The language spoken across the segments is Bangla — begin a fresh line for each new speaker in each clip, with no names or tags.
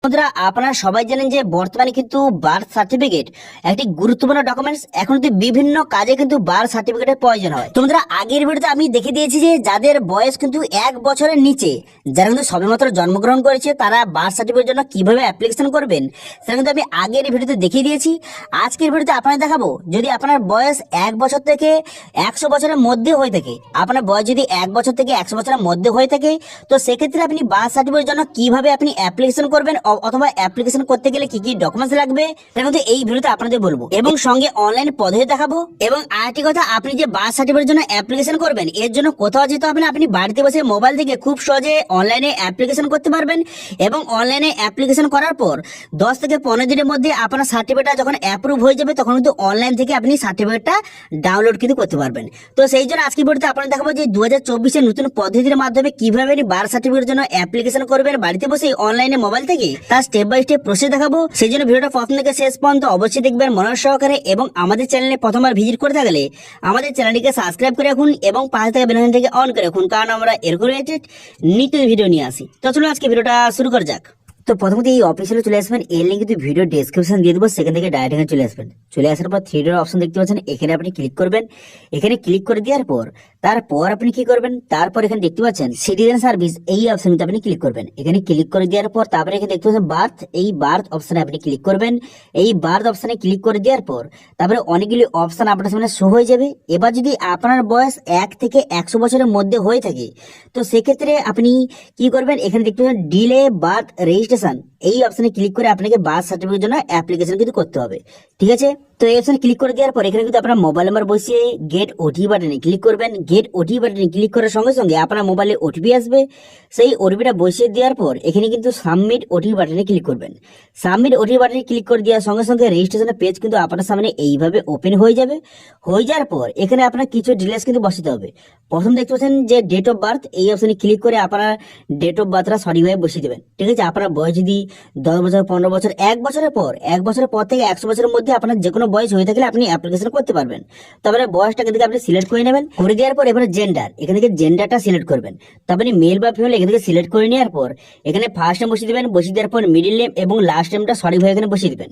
বন্ধুরা, আপনারা সবাই জানেন যে বর্তমানে কিন্তু বার্থ সার্টিফিকেট একটি গুরুত্বপূর্ণ ডকুমেন্টস। এখন কিন্তু বিভিন্ন কাজে কিন্তু বার্থ সার্টিফিকেটের প্রয়োজন হয়। তো বন্ধুরা, আগের ভিডিওতে আমি দেখে দিয়েছি যে যাদের বয়স কিন্তু 1 বছরের নিচে, যারা কিন্তু সবেমাত্র জন্মগ্রহণ করেছে, তারা বার্থ সার্টিফিকেটের জন্য কিভাবে অ্যাপ্লিকেশন করবেন সেটা কিন্তু আমি আগের ভিডিওতে দেখিয়ে দিয়েছি। আজকের ভিডিওতে আপনাদের দেখাবো, যদি আপনার বয়স 1 বছর থেকে 100 বছরের মধ্যে হয়ে থাকে, আপনার বয়স যদি 1 বছর থেকে 100 বছরের মধ্যে হয়ে থাকে, তো সেক্ষেত্রে আপনি বার্থ সার্টিফিকেটের জন্য কিভাবে আপনি অ্যাপ্লিকেশন করবেন অথবা অ্যাপ্লিকেশন করতে গেলে কি কি ডকুমেন্টস লাগবে সেটা কিন্তু এই ভিডিওতে আপনাদের বলবো, এবং সঙ্গে অনলাইন পদ্ধতি দেখাবো। এবং আরেকটি কথা, আপনি যে বার্থ সার্টিফিকেটের জন্য অ্যাপ্লিকেশন করবেন, এর জন্য কোথাও যেতে হবে না। আপনি বাড়িতে বসে মোবাইল থেকে খুব সহজে অনলাইনে অ্যাপ্লিকেশন করতে পারবেন, এবং অনলাইনে অ্যাপ্লিকেশন করার পর 10 থেকে 15 দিনের মধ্যে আপনার সার্টিফিকেটটা যখন অ্যাপ্রুভ হয়ে যাবে, তখন কিন্তু অনলাইন থেকে আপনি সার্টিফিকেটটা ডাউনলোড কিন্তু করতে পারবেন। তো সেই জন্য আজকে ভিডিওতে আপনাদের দেখাবো যে 2024 নতুন পদ্ধতির মাধ্যমে কিভাবে আপনি বার্থ সার্টিফিকেটের জন্য অ্যাপ্লিকেশন করবেন বাড়িতে বসে অনলাইনে মোবাইল থেকে, তার স্টেপ বাই স্টেপ প্রসেস দেখাবো। সেই জন্য ভিডিওটা প্রথম থেকে শেষ পর্যন্ত অবশ্যই দেখবেন মনোযোগ সহকারে, এবং আমাদের চ্যানেলে প্রথমবার ভিজিট করে থাকলে আমাদের চ্যানেলটিকে সাবস্ক্রাইব করে রাখুন এবং পাশে থাকা বেল আইকনটিকে অন করে রাখুন, কারণ আমরা এরকম রিলেটেড নিত্য ভিডিও নিয়ে আসি। তো চলুন আজকে ভিডিওটা শুরু করা যাক। তো প্রথমত এই অফিসিয়ালে চলে আসবেন, এর লিঙ্ক কিন্তু ভিডিও ডেসক্রিপশন দিয়ে দেবো, সেখান থেকে ডাইরেক্ট এখানে চলে আসবেন। চলে আসার পর 3 ডট অপশন দেখতে পাচ্ছেন, এখানে আপনি ক্লিক করবেন। এখানে ক্লিক করে দেওয়ার পর তারপর আপনি কি করবেন, তারপর এখানে দেখতে পাচ্ছেন সিটিজেন সার্ভিস, এই অপশনটা আপনি ক্লিক করবেন। এখানে ক্লিক করে দেওয়ার পর তারপরে এখানে দেখতে পাচ্ছেন বার্থ, এই বার্থ অপশনে আপনি ক্লিক করবেন। এই বার্থ অপশনে ক্লিক করে দেওয়ার পর তারপরে অনেকগুলি অপশন আপনার সামনে শো হয়ে যাবে। এবার যদি আপনার বয়স 1 থেকে 100 বছরের মধ্যে হয়ে থাকে, তো সেক্ষেত্রে আপনি কি করবেন, এখানে দেখতে পাচ্ছেন ডিলে বার্থ রেজিস্ট্রেশন, এই অপশনে ক্লিক করে আপনাকে বার্থ সার্টিফিকেটের জন্য অ্যাপ্লিকেশন কিন্তু করতে হবে। ঠিক আছে, তো এই অপশনে ক্লিক করে দেওয়ার পর এখানে কিন্তু আপনার মোবাইল নাম্বার বসিয়ে গেট ওটিপি বাটনে ক্লিক করবেন। গেট ওটিপি বাটনে ক্লিক করার সঙ্গে সঙ্গে আপনার মোবাইলে ওটিপি আসবে। সেই ওটিপিটা বসিয়ে দেওয়ার পর এখানে কিন্তু সাবমিট ওটিপি বাটনে ক্লিক করবেন। সাবমিট ওটিপি বাটনে ক্লিক করে দেওয়ার সঙ্গে সঙ্গে রেজিস্ট্রেশনের পেজ কিন্তু আপনার সামনে এইভাবে ওপেন হয়ে যাবে। হয়ে যাওয়ার পর এখানে আপনার কিছু ডিটেইলস কিন্তু বসাতে হবে। প্রথম দেখতে পাচ্ছেন যে ডেট অফ বার্থ, এই অপশনে ক্লিক করে আপনার ডেট অফ বার্থটা সঠিকভাবে বসিয়ে দেবেন। ঠিক আছে, আপনার বয়স যদি 10 বছর, 15 বছর, 1 বছরের পর থেকে 100 বছরের মধ্যে আপনার যে কোনো বয়স হয়ে থাকলে আপনি অ্যাপ্লিকেশন করতে পারবেন। তারপরে বয়সটাকে থেকে আপনি সিলেক্ট করে নেবেন। করে দেওয়ার পর এবারে জেন্ডার, এখান থেকে জেন্ডারটা সিলেক্ট করবেন। তারপরে মেল বা ফিমেল এখান থেকে সিলেক্ট করে নেওয়ার পর এখানে ফার্স্ট নেম বসিয়ে দেবেন। বসিয়ে দেওয়ার পর মিডিল নেম এবং লাস্ট নেমটা সঠিকভাবে এখানে বসিয়ে দেবেন।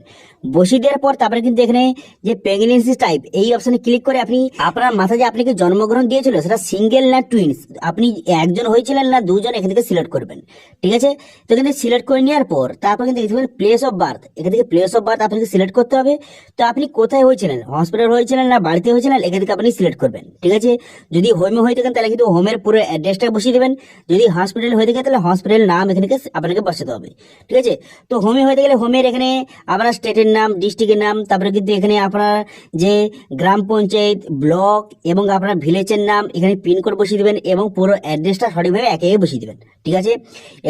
বসিয়ে দেওয়ার পর তারপরে কিন্তু এখানে যে প্রেগনেন্সি টাইপ, এই অপশনে ক্লিক করে আপনি আপনার মাথায় যে আপনি কি জন্মগ্রহণ দিয়েছিল সেটা সিঙ্গেল না টুইন্স, আপনি একজন হয়েছিলেন না দুজন, এখান থেকে সিলেক্ট করবেন। ঠিক আছে, তো এখানে সিলেক্ট করে নেওয়ার পর তারপর কিন্তু প্লেস অফ বার্থ, এখান থেকে প্লেস অফ বার্থ আপনাকে সিলেক্ট করতে হবে। তো আপনি কোথায় হয়েছিলেন, হসপিটাল হয়েছিলেন না বাড়িতে হয়েছিলেন, এখান থেকে আপনি সিলেক্ট করবেন। ঠিক আছে, যদি হোমে হয়ে থাকেন তাহলে কিন্তু হোমের পুরো অ্যাড্রেসটা বসিয়ে দেবেন। যদি হসপিটাল হয়ে থাকে তাহলে হসপিটাল নাম এখানে আপনাকে বসাতে হবে। ঠিক আছে, তো হোমে হয়ে গেলে হোমের এখানে আপনার স্টেটের নাম, ডিস্ট্রিক্টের নাম, তারপরে কিন্তু এখানে আপনার যে গ্রাম পঞ্চায়েত, ব্লক এবং আপনার ভিলেজের নাম, এখানে পিনকোড বসিয়ে দেবেন এবং পুরো অ্যাড্রেসটা সঠিকভাবে একে একে বসিয়ে দেবেন। ঠিক আছে,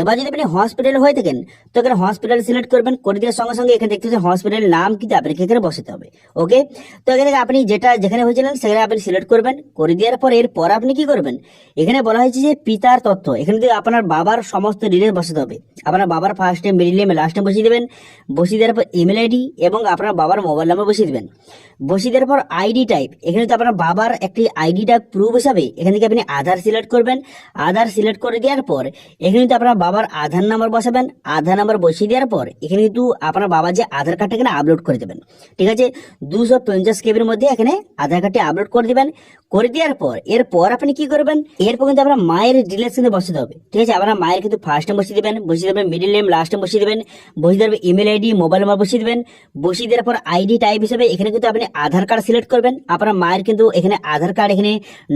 এবার যদি আপনি হসপিটাল হয়ে থাকেন তো এখানে হসপিটাল সিলেক্ট করবেন। করে দেওয়ার সঙ্গে সঙ্গে এখানে দেখতে পাচ্ছেন হসপিটাল নাম কিন্তু আপনাকে এখানে বসাতে হবে। ওকে, তো এখানে আপনি যেখানে হয়েছিলেন সেখানে আপনি সিলেক্ট করবেন। করে দেওয়ার পর এরপর আপনি কি করবেন, এখানে বলা হয়েছে যে পিতার তথ্য, এখানে আপনার বাবার সমস্ত ডিটেলস বসাতে হবে। আপনার বাবার first name, middle name, last name বসিয়ে দেবেন। বসিয়ে দেওয়ার পর ইমেল আইডি এবং আপনার বাবার মোবাইল নাম্বার বসিয়ে দেবেন। বসিয়ে দেওয়ার পর আইডি টাইপ, এখানে তো আপনার বাবার একটি আইডি টাইপ প্রুফ হিসাবে এখান থেকে আপনি আধার সিলেক্ট করবেন। আধার সিলেক্ট করে দেওয়ার পর এখানে কিন্তু আপনার বাবার আধার নাম্বার বসাবেন। আধার নাম্বার বসিয়ে দেওয়ার পর এখানে কিন্তু আপনার বাবার যে আধার কার্ডটা এখানে আপলোড করে দেবেন। ঠিক আছে, 250 কেবির মধ্যে এখানে আধার কার্ডটি আপলোড করে দেবেন। করে দেওয়ার পর এরপর আপনি কি করবেন, এরপর কিন্তু আপনার মায়ের ডিটেলস কিন্তু বসাতে হবে। ঠিক আছে, আপনার মায়ের কিন্তু ফার্স্ট নেম বসিয়ে দেবেন, বসিয়ে দেবেন মিডল নেম, লাস্ট নেম বসিয়ে দেবেন, বসিয়ে দেবেন ইমেল আইডি, মোবাইল নাম্বার বসিয়ে দেবেন। বসিয়ে দেওয়ার পর আইডি টাইপ হিসেবে এখানে কিন্তু আপনি আধার কার্ড সিলেক্ট করবেন। আপনার মায়ের কিন্তু এখানে আধার কার্ড এখানে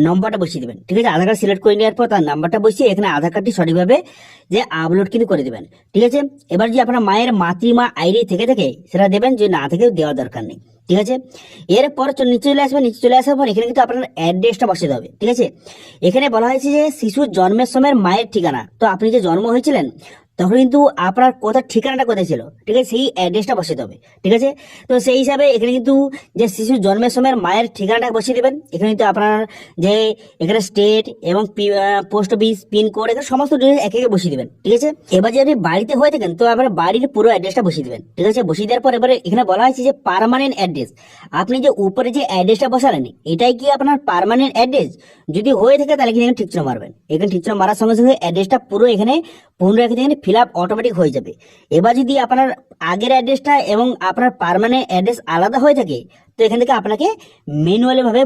নম্বরটা বসিয়ে দেবেন। ঠিক আছে, আধার কার্ড সিলেক্ট করে নেওয়ার পর তার নাম্বারটা বসিয়ে এখানে আধার কার্ডটি সঠিকভাবে যে আপলোড কিন্তু করে দেবেন। ঠিক আছে, এবার যে আপনার মায়ের মাতৃমা আইডি থেকে থাকে সেটা দেবেন, যে না থেকে দেওয়ার দরকার নেই। ঠিক আছে, এরপর নিচে চলে আসবেন। নিচে চলে আসার পর এখানে কিন্তু আপনার অ্যাড্রেসটা বসাতে হবে। ঠিক আছে, এখানে বলা হয়েছে যে শিশুর জন্মের সময় মায়ের ঠিকানা, তো আপনি যে জন্ম হয়েছিলেন তখন কিন্তু আপনার কোথার ঠিকানাটা কোথায় ছিল, ঠিক আছে, সেই অ্যাড্রেসটা বসাতে হবে। ঠিক আছে, তো সেই হিসাবে এখানে কিন্তু যে শিশুর জন্মের সময় মায়ের ঠিকানাটা বসিয়ে দেবেন। এখানে কিন্তু আপনার যে এখানে স্টেট এবং পোস্ট অফিস, পিনকোড, এখানে সমস্ত ডিটেলস একে একে বসিয়ে দেবেন। ঠিক আছে, এবার যদি আপনি বাড়িতে হয়ে থাকেন তো আপনার বাড়ির পুরো অ্যাড্রেসটা বসিয়ে দেবেন। ঠিক আছে, বসিয়ে দেওয়ার পর এবারে এখানে বলা হয়েছে যে পার্মানেন্ট অ্যাড্রেস, আপনি যে উপরে যে অ্যাড্রেসটা বসালেন এটাই কি আপনার পার্মানেন্ট অ্যাড্রেস, যদি হয়ে থাকে তাহলে এখানে ঠিক চিহ্ন মারবেন। এখানে ঠিক চিহ্ন মারার সঙ্গে সঙ্গে অ্যাড্রেসটা পুরো এখানে পুনরায় এখানে ফিল আপ অটোমেটিক হয়ে যাবে। এবার যদি আপনার আগের অ্যাড্রেসটা এবং আপনার পার্মানেন্ট অ্যাড্রেস আলাদা হয়ে থাকে, তো এখান থেকে আপনাকে ম্যানুয়ালি ভাবে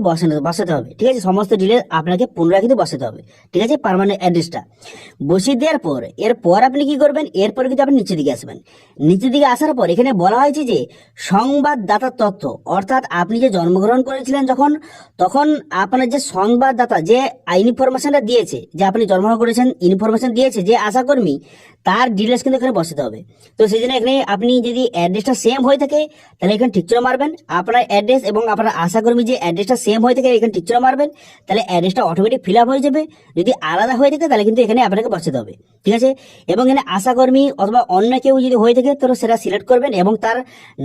বসাতে হবে। ঠিক আছে, সমস্ত ডিটেলস আপনাকে পুনরায় কিন্তু বসাতে হবে। ঠিক আছে, পার্মানেন্ট অ্যাড্রেসটা বসিয়ে দেওয়ার পর এরপর আপনি কি করবেন, এরপর কিন্তু আপনি নিচের দিকে আসবেন। নিচের দিকে আসার পর এখানে বলা হয়েছে যে সংবাদদাতার তথ্য, অর্থাৎ আপনি যে জন্মগ্রহণ করেছিলেন যখন, তখন আপনার যে সংবাদদাতা যে ইনফরমেশনটা দিয়েছে, যে আপনি জন্মগ্রহণ করেছেন ইনফরমেশন দিয়েছে যে আশাকর্মী, তার ডিটেলস কিন্তু এখানে বসাতে হবে। তো সেই জন্য এখানে আপনি যদি অ্যাড্রেসটা সেম হয়ে থাকে তাহলে এখানে টিকচিহ্ন মারবেন। আপনার অ্যাড্রেস এবং আপনার আশাকর্মী যে অ্যাড্রেসটা সেম হয়ে থাকে এখানে টিকচিহ্ন মারবেন, তাহলে অ্যাড্রেসটা অটোমেটিক ফিল আপ হয়ে যাবে। যদি আলাদা হয়ে থাকে তাহলে কিন্তু এখানে আপনাকে বসাতে হবে। ঠিক আছে, এবং এখানে আশাকর্মী অথবা অন্য কেউ যদি হয়ে থাকে তাহলে সেটা সিলেক্ট করবেন এবং তার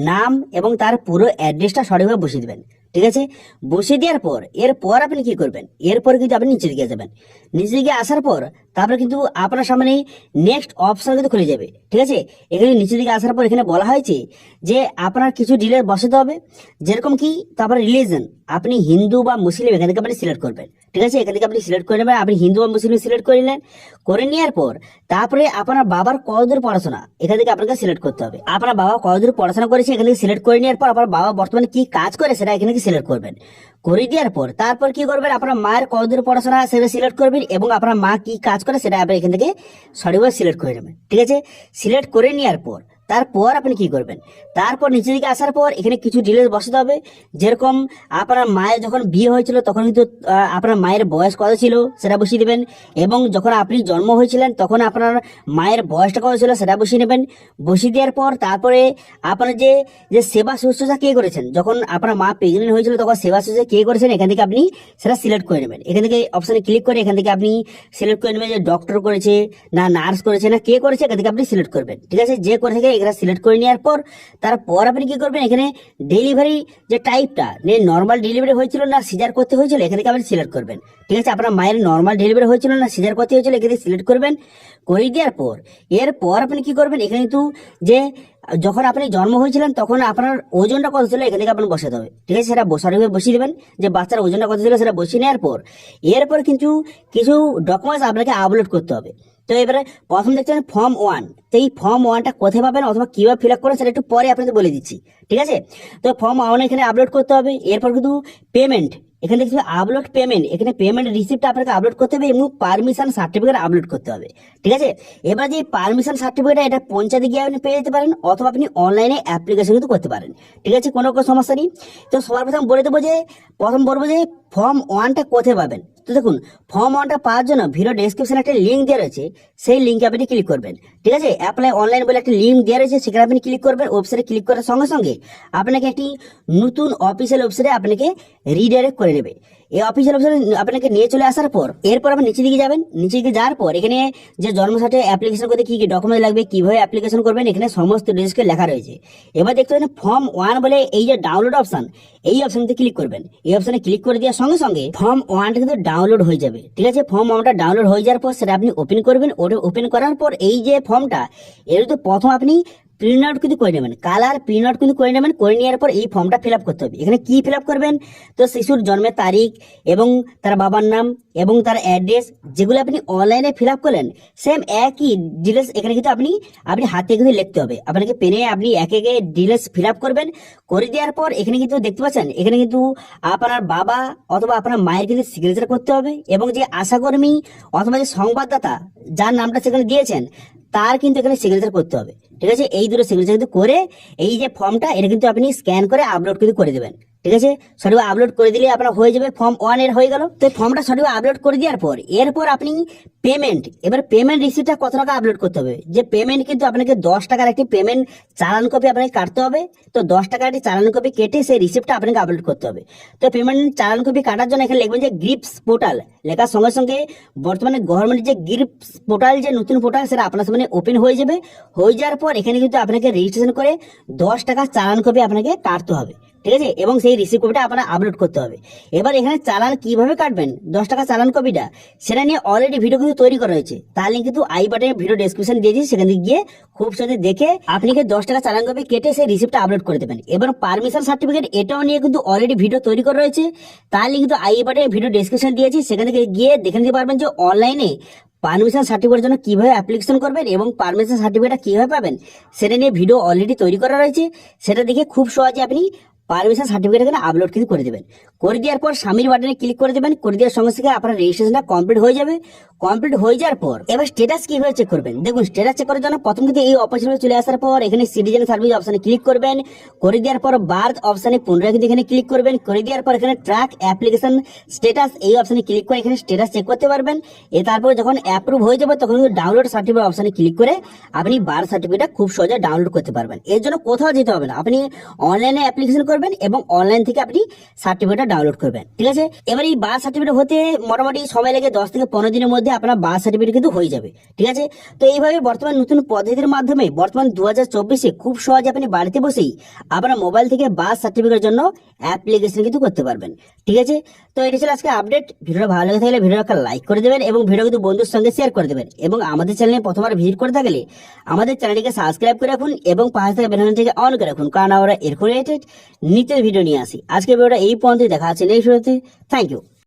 নাম এবং তার পুরো অ্যাড্রেসটা সঠিকভাবে বসিয়ে দেবেন। ঠিক আছে, বসিয়ে দেওয়ার পর এরপর আপনি কি করবেন, এরপর কিন্তু আপনি নিচের দিকে যাবেন। নিচের দিকে আসার পর তারপরে কিন্তু আপনার সামনে নেক্সট অপশন কিন্তু খুলে যাবে। ঠিক আছে, এখানে নিচের দিকে আসার পর এখানে বলা হয়েছে যে আপনার কিছু ডিটেলস বসাতে হবে, যেরকম কি তারপরে রিলিজন, আপনি হিন্দু বা মুসলিম এখান থেকে আপনি সিলেক্ট করবেন। ঠিক আছে, এখান থেকে আপনি সিলেক্ট করে নেবেন, আপনি হিন্দু বা মুসলিম সিলেক্ট করে নিলেন। করে নেওয়ার পর তারপরে আপনার বাবার কতদূর পড়াশোনা এখান থেকে আপনাকে সিলেক্ট করতে হবে। আপনার বাবা কতদূর পড়াশোনা করেছে এখান থেকে সিলেক্ট করে নেওয়ার পর আপনার বাবা বর্তমানে কি কাজ করে সেটা এখানে সিলেক্ট করবেন। করে দেওয়ার পর তারপর কি করবেন, আপনার মায়ের কতদূর পড়াশোনা সেটা সিলেক্ট করবেন এবং আপনার মা কি কাজ করে সেটা আপনি এখান থেকে সঠিকভাবে সিলেক্ট করে নেবেন। ঠিক আছে, সিলেক্ট করে নেওয়ার পর তারপর আপনি কি করবেন, তারপর নিচের দিকে আসার পর এখানে কিছু ডিটেলস বসাতে হবে। যেরকম আপনার মায়ের যখন বিয়ে হয়েছিল তখন কিন্তু আপনার মায়ের বয়স কত ছিল সেটা বসিয়ে দেবেন, এবং যখন আপনি জন্ম হয়েছিলেন তখন আপনার মায়ের বয়সটা কত ছিল সেটা বসিয়ে নেবেন। বসিয়ে দেওয়ার পর তারপরে আপনার যে যে সেবা শুশ্রূষা কে করেছেন, যখন আপনার মা প্রেগনেন্ট হয়েছিল তখন সেবা শুশ্রূষা কে করেছেন এখান থেকে আপনি সেটা সিলেক্ট করে নেবেন। এখান থেকে অপশনে ক্লিক করে এখান থেকে আপনি সিলেক্ট করে নেবেন যে ডক্টর করেছে না নার্স করেছে না কে করেছে, এখান থেকে আপনি সিলেক্ট করবেন। ঠিক আছে, যে করে থেকে এখানে সিলেক্ট করে নেওয়ার পর তারপর আপনি কি করবেন, এখানে ডেলিভারি যে টাইপটা নর্মাল ডেলিভারি হয়েছিল না সিজার করতে হয়েছিল এখান থেকে আপনি সিলেক্ট করবেন। ঠিক আছে, আপনার মায়ের নর্মাল ডেলিভারি হয়েছিল না সিজার করতে হয়েছিল এখানে সিলেক্ট করবেন। করে দেওয়ার পর এরপর আপনি কি করবেন, এখানে কিন্তু যে যখন আপনি জন্ম হয়েছিলেন তখন আপনার ওজনটা কত ছিল এখান থেকে আপনি বসাতে হবে। ঠিক আছে, সেটা বসিয়ে দেবেন, যে বাচ্চার ওজনটা কত ছিল সেটা বসিয়ে নেওয়ার পর এরপর কিন্তু কিছু ডকুমেন্টস আপনাকে আপলোড করতে হবে। তো এবারে প্রথম দেখছেন ফর্ম 1, তো এই ফর্ম 1টা কোথায় পাবেন অথবা কিভাবে ফিল আপ করেন সেটা একটু পরে আপনাদের বলে দিচ্ছি। ঠিক আছে, তো ফর্ম 1 এখানে আপলোড করতে হবে। এরপর কিন্তু পেমেন্ট, এখানে দেখতে হবে আপলোড পেমেন্ট, এখানে পেমেন্ট রিসিপ্ট আপনাকে আপলোড করতে হবে এবং পারমিশন সার্টিফিকেট আপলোড করতে হবে। ঠিক আছে, এবার যে পারমিশন সার্টিফিকেট এটা পঞ্চায়েতে গিয়ে আপনি পেয়ে যেতে পারেন অথবা আপনি অনলাইনে অ্যাপ্লিকেশন কিন্তু করতে পারেন। ঠিক আছে, কোনো সমস্যা নেই। তো সবার প্রথম বলবো যে ফর্ম 1টা কোথায় পাবেন। তো দেখুন, ফর্ম 1টা পাওয়ার জন্য ভিডিও ডেসক্রিপশনে একটা লিঙ্ক দেওয়া রয়েছে, সেই লিঙ্কে আপনি ক্লিক করবেন। ঠিক আছে, অ্যাপ্লাই অনলাইন বলে একটা লিঙ্ক দেওয়া রয়েছে, সেখানে আপনি ক্লিক করবেন। ওয়েবসাইটে ক্লিক করার সঙ্গে সঙ্গে আপনাকে একটি নতুন অফিসিয়াল ওয়েবসাইটে আপনাকে রিডাইরেক্ট করে নেবে। এই অফিসিয়াল ওয়েবসাইটে আপনাকে নিয়ে চলে আসার পর এরপর আপনি নিচে দিকে যাবেন। নিচে দিকে যাওয়ার পর এখানে যে জন্ম সার্টিফিকেট অ্যাপ্লিকেশন করতে কি কি ডকুমেন্ট লাগবে, কিভাবে অ্যাপ্লিকেশন করবেন, এখানে সমস্ত ডিটেইলস লেখা রয়েছে। এবার দেখতে পাচ্ছেন ফর্ম 1 বলে এই যে ডাউনলোড অপশন, এই অপশনতে ক্লিক করবেন। এই অপশনে ক্লিক করে দেওয়ার সঙ্গে সঙ্গে ফর্ম 1টা কিন্তু ডাউনলোড হয়ে যাবে। ঠিক আছে, ফর্ম 1টা ডাউনলোড হয়ে যাওয়ার পর সেটা আপনি ওপেন করবেন। ওটা ওপেন করার পর এই যে ফর্মটা এর তো প্রথম আপনি প্রিন্ট আউট কিন্তু করে নেবেন, কালার প্রিন্ট আউট কিন্তু করে নেবেন। করে নেওয়ার পর এই ফর্মটা ফিল আপ করতে হবে। এখানে কি ফিল আপ করবেন, তো শিশুর জন্মের তারিখ এবং তার বাবার নাম এবং তার অ্যাড্রেস যেগুলো আপনি অনলাইনে ফিল আপ করলেন সেম একই ডিটেলস এখানে কিন্তু আপনি হাতে কিন্তু লিখতে হবে। আপনাকে পেনে আপনি একে একে ডিটেলস ফিল আপ করবেন। করে দেওয়ার পর এখানে কিন্তু দেখতে পাচ্ছেন এখানে কিন্তু আপনার বাবা অথবা আপনার মায়ের কিন্তু সিগনেচার করতে হবে এবং যে আশাকর্মী অথবা যে সংবাদদাতা যার নামটা সেখানে দিয়েছেন তার কিন্তু এখানে সিগনেচার করতে হবে। ঠিক আছে, এই দুটো সিগনেচার কিন্তু করে এই যে ফর্মটা এটা কিন্তু আপনি স্ক্যান করে আপলোড কিন্তু করে দেবেন। ঠিক আছে, সঠিকভাবে আপলোড করে দিলে আপনার হয়ে যাবে, ফর্ম 1 এর হয়ে গেল। তো ফর্মটা সঠিকভাবে আপলোড করে দেওয়ার পর এরপর আপনি পেমেন্ট, এবার পেমেন্ট রিসিপ্টটা কত টাকা আপলোড করতে হবে। যে পেমেন্ট কিন্তু আপনাকে 10 টাকার একটি পেমেন্ট চালান কপি আপনাকে কাটতে হবে। তো 10 টাকার একটি চালান কপি কেটে সেই রিসিপ্টটা আপনাকে আপলোড করতে হবে। তো পেমেন্ট চালান কপি কাটার জন্য এখানে লিখবেন যে গ্রিপস পোর্টাল, লেখার সঙ্গে সঙ্গে বর্তমানে গভর্নমেন্টের যে গ্রিপস পোর্টাল যে নতুন পোর্টাল সেটা আপনার সামনে ওপেন হয়ে যাবে। হয়ে যাওয়ার পর এখানে কিন্তু আপনাকে রেজিস্ট্রেশন করে 10 টাকা চালান কপি আপনাকে কাটতে হবে। ঠিক আছে, এবং সেই রিসিভ কপিটা আপনারা আপলোড করতে হবে। এবার এখানে চালান কিভাবে কাটবেন, 10 টাকা চালান কপিটা, সেটা নিয়ে অলরেডি ভিডিও কিন্তু তৈরি করা হয়েছে। তার লিঙ্ক কিন্তু আই বাটনে ভিডিও ডেসক্রিপশন দিয়েছি, সেখান থেকে গিয়ে খুব সহজে দেখে আপনি 10 টাকা চালান কপি কেটে সেই রিসিপ্টটা আপলোড করে দেবেন। এবার পারমিশন সার্টিফিকেট, এটাও নিয়ে কিন্তু অলরেডি ভিডিও তৈরি করা রয়েছে। তার লিঙ্ক কিন্তু আই বাটনে ভিডিও ডেসক্রিপশন দিয়েছি, সেখান থেকে গিয়ে দেখে নিতে পারবেন যে অনলাইনে পারমিশন সার্টিফিকেটের জন্য কিভাবে অ্যাপ্লিকেশন করবেন এবং পারমিশন সার্টিফিকেটটা কিভাবে পাবেন সেটা নিয়ে ভিডিও অলরেডি তৈরি করা রয়েছে। সেটা দেখে খুব সহজে আপনি পারমিশন সার্টিফিকেট এখানে আপলোড কিন্তু করে দেবেন। করে দেওয়ার পর সামির বাটনে ক্লিক করে দেবেন। করে দেওয়ার সঙ্গে সঙ্গে আপনার রেজিস্ট্রেশনটা কমপ্লিট হয়ে যাবে। কমপ্লিট হয়ে যাওয়ার পর এবার স্ট্যাটাস কিভাবে চেক করবেন, দেখুন স্ট্যাটাস চেক করার জন্য প্রথম কিন্তু এই অপশনে চলে আসার পর এখানে সিটিজেন সার্ভিস অপশনে ক্লিক করবেন। করে দেওয়ার পর বার্থ অপশনে পুনরায় কিন্তু এখানে ক্লিক করবেন। করে দেওয়ার পর এখানে ট্র্যাক অ্যাপ্লিকেশন স্ট্যাটাস এই অপশনে ক্লিক করে এখানে স্ট্যাটাস চেক করতে পারবেন। তারপর যখন অ্যাপ্রুভ হয়ে যাবে তখন ডাউনলোড সার্টিফিকেট অপশনে ক্লিক করে আপনি বার্থ সার্টিফিকেটটা খুব সহজে ডাউনলোড করতে পারবেন। এর জন্য কোথাও যেতে হবে না, আপনি অনলাইনে অ্যাপ্লিকেশন করবেন এবং অনলাইন থেকে আপনি সার্টিফিকেটটা ডাউনলোড করবেন। ঠিক আছে, এবার এই বার্থ সার্টিফিকেট হতে মোটামুটি সময় লাগে 10 থেকে 15 দিনের মধ্যে আপনার বার্থ সার্টিফিকেট কিন্তু হয়ে যাবে। ঠিক আছে, তো এইভাবে বর্তমান নতুন পদ্ধতির মাধ্যমে বর্তমান 2024-এ খুব সহজে আপনি বাড়িতে বসেই আপনার মোবাইল থেকে বার্থ সার্টিফিকেটের জন্য অ্যাপ্লিকেশন কিন্তু করতে পারবেন। ঠিক আছে, তো এটা ছিল আজকে আপডেট। ভিডিওটা ভালো লেগে থাকলে ভিডিওটা লাইক করে দেবেন এবং ভিডিও কিন্তু বন্ধুর সঙ্গে শেয়ার করে দেবেন। এবং আমাদের চ্যানেলে প্রথমবার ভিজিট করে থাকলে আমাদের চ্যানেলটিকে সাবস্ক্রাইব করে রাখুন এবং পাশে থাকা বেল আইকনটিকে অন করে রাখুন, কারণ আমরা এরকম রিলেটেড নিত্য ভিডিও নিয়ে আসি। আজকে ভিডিওটা এই পর্যন্ত, দেখা আছে নেক্সট ভিডিওতে। Thank you.